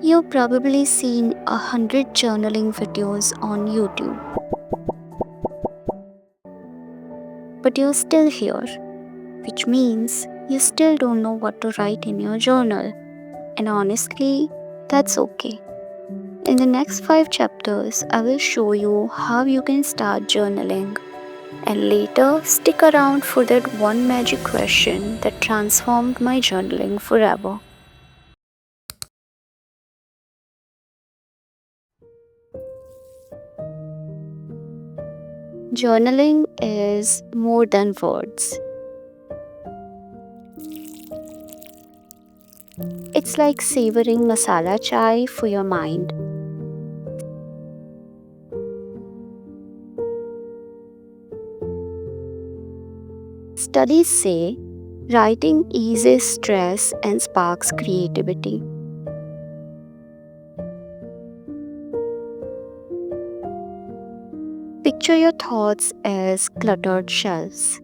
You've probably seen 100 journaling videos on YouTube, but you're still here, which means you still don't know what to write in your journal. And honestly, that's okay. In the next 5 chapters, I will show you how you can start journaling. And later, stick around for that one magic question that transformed my journaling forever. Journaling is more than words. It's like savoring masala chai for your mind. Studies say writing eases stress and sparks creativity. Picture your thoughts as cluttered shelves.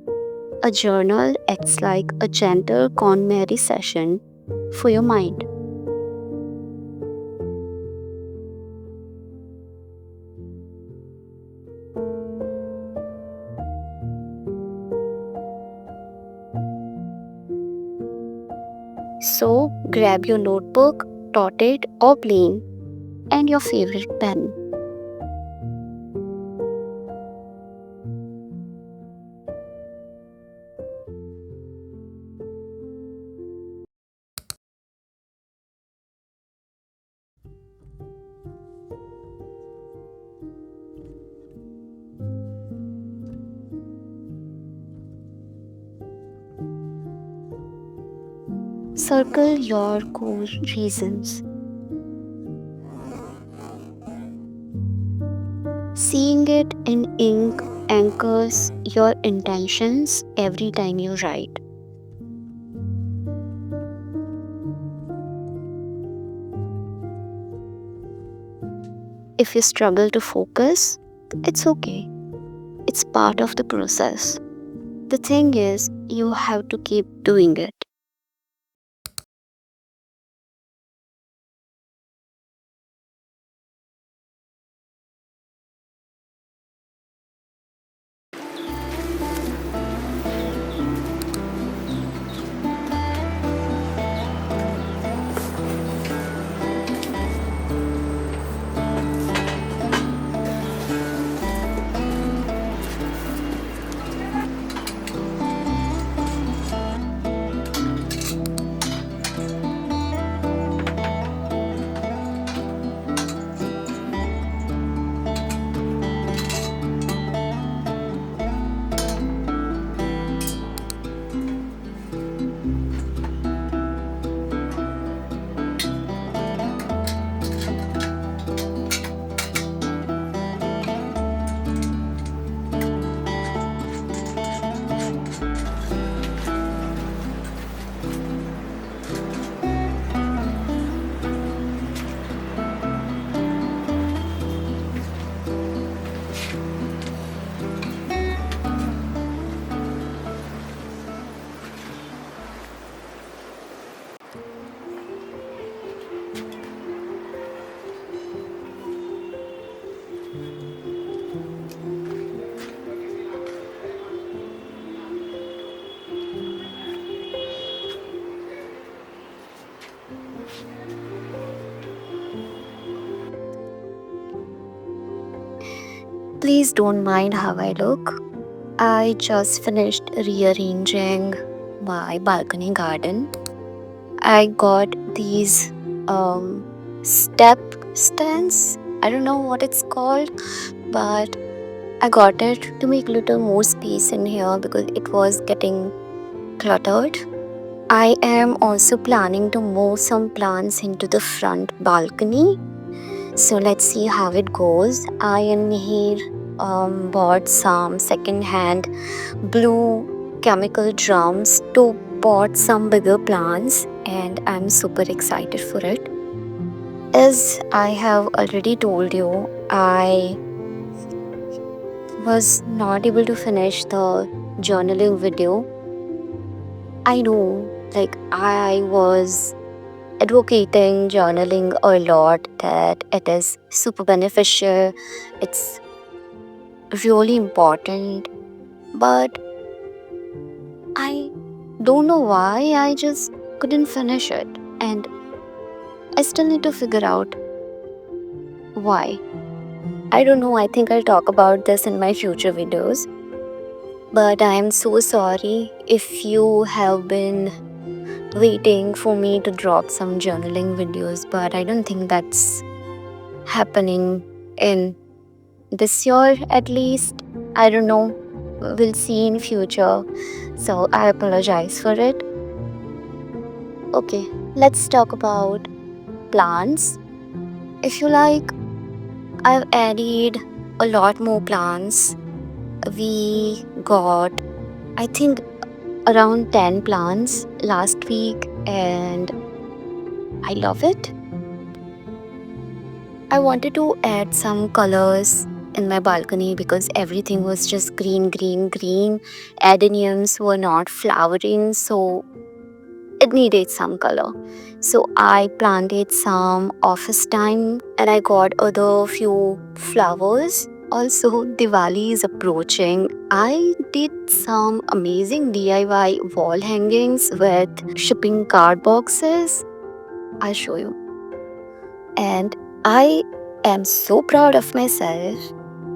A journal acts like a gentle KonMari session for your mind. So grab your notebook, dotted or plain, and your favorite pen. Circle your core reasons. Seeing it in ink anchors your intentions every time you write. If you struggle to focus, it's okay. It's part of the process. The thing is, you have to keep doing it. Please don't mind how I look. I just finished rearranging my balcony garden. I got these step stands. I don't know what it's called, but I got it to make little more space in here because it was getting cluttered. I am also planning to move some plants into the front balcony. So let's see how it goes. I am here bought some second-hand blue chemical drums to pot some bigger plants, and I'm super excited for it. As I have already told you, I was not able to finish the journaling video. I know, like, I was advocating journaling a lot, that it is super beneficial, it's really important. But I don't know why I just couldn't finish it. And I still need to figure out why. I don't know, I think I'll talk about this in my future videos. But I am so sorry if you have been waiting for me to drop some journaling videos, but I don't think that's happening in this year at least. I don't know. We'll see in future. So I apologize for it. Okay, let's talk about plants. If you like, I've added a lot more plants. We got, I think, around 10 plants last week, and I love it. I wanted to add some colors in my balcony because everything was just green, green, green. Adeniums were not flowering, so it needed some color. So I planted some office time and I got other few flowers. Also, Diwali is approaching. I did some amazing DIY wall hangings with shipping card boxes. I'll show you. And I am so proud of myself.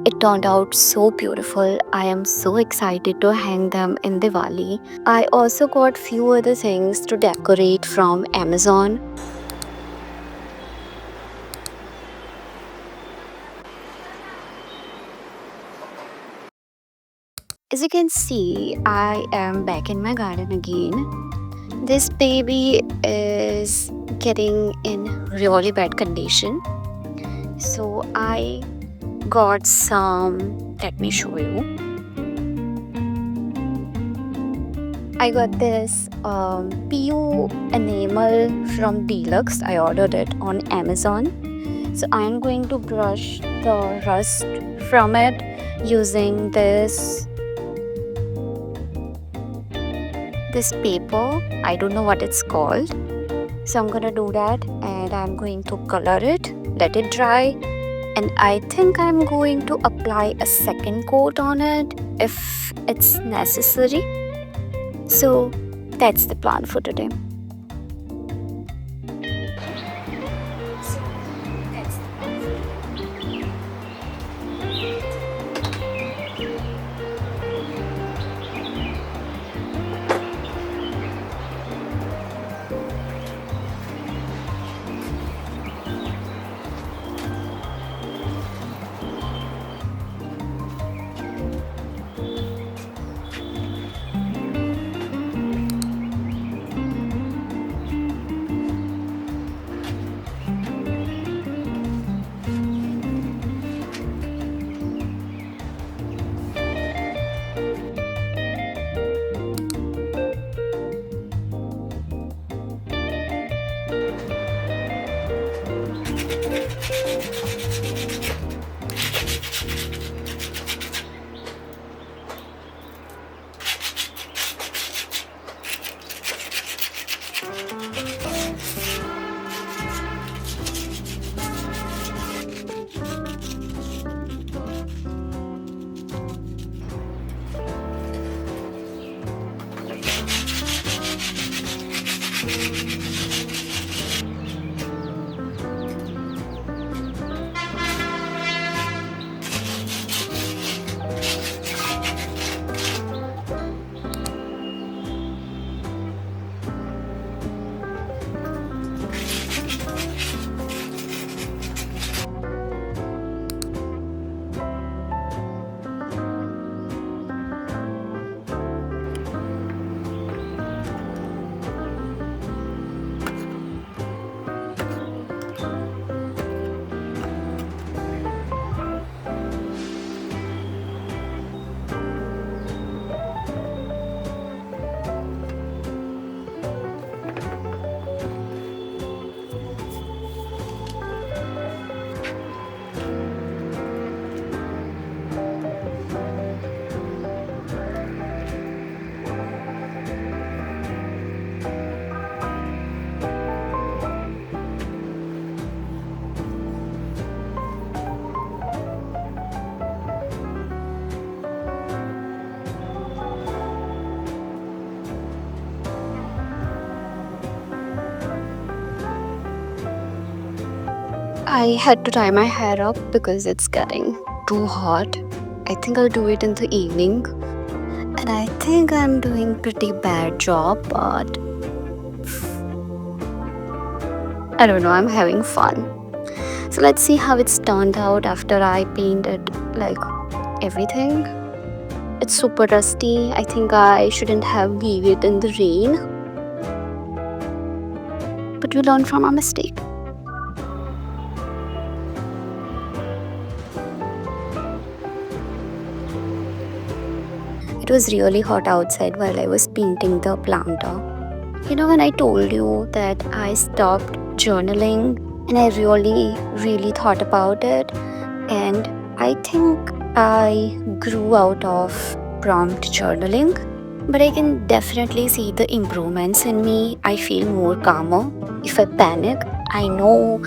It turned out so beautiful. I am so excited to hang them in Diwali. I also got few other things to decorate from Amazon. As you can see, I am back in my garden again. This baby is getting in really bad condition. So I got some, let me show you. I got this PU enamel from Deluxe. I ordered it on Amazon. So I'm going to brush the rust from it using this paper. I don't know what it's called. So I'm gonna do that and I'm going to color it, let it dry, and I think I'm going to apply a second coat on it if it's necessary. So that's the plan for today. I had to tie my hair up because it's getting too hot. I think I'll do it in the evening. And I think I'm doing pretty bad job, but I don't know, I'm having fun. So let's see how it's turned out after I painted like everything. It's super rusty. I think I shouldn't have leave it in the rain. But we learn from our mistake. It was really hot outside while I was painting the planter. You know, when I told you that I stopped journaling and I really thought about it, and I think I grew out of prompt journaling, but I can definitely see the improvements in me. I feel more calmer. If I panic, I know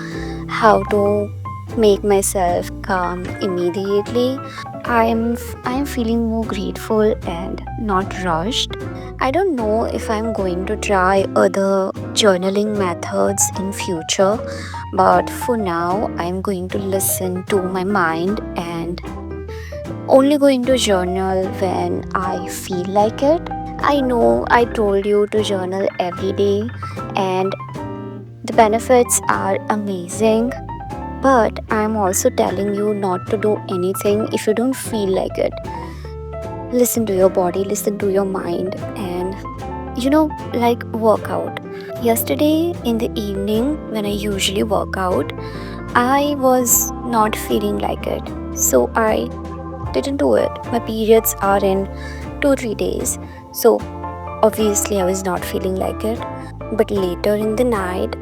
how to make myself calm immediately. I'm feeling more grateful and not rushed. I don't know if I'm going to try other journaling methods in future, but for now I'm going to listen to my mind and only going to journal when I feel like it. I know I told you to journal every day and the benefits are amazing, but I'm also telling you not to do anything if you don't feel like it. Listen to your body, listen to your mind, and like workout. Yesterday in the evening, when I usually work out, I was not feeling like it, so I didn't do it. My periods are in 2-3 days, so obviously I was not feeling like it. But later in the night,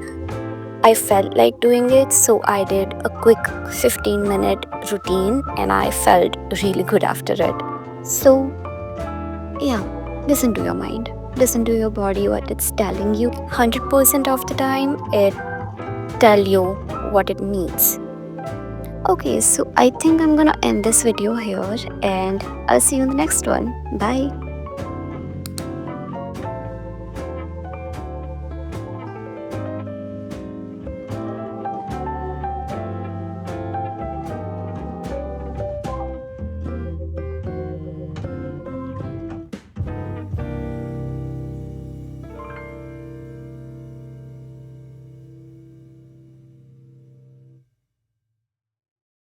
I felt like doing it, so I did a quick 15-minute routine and I felt really good after it. So, yeah, listen to your mind, listen to your body, what it's telling you. 100% of the time, it tell you what it needs. Okay, so I think I'm gonna end this video here and I'll see you in the next one. Bye.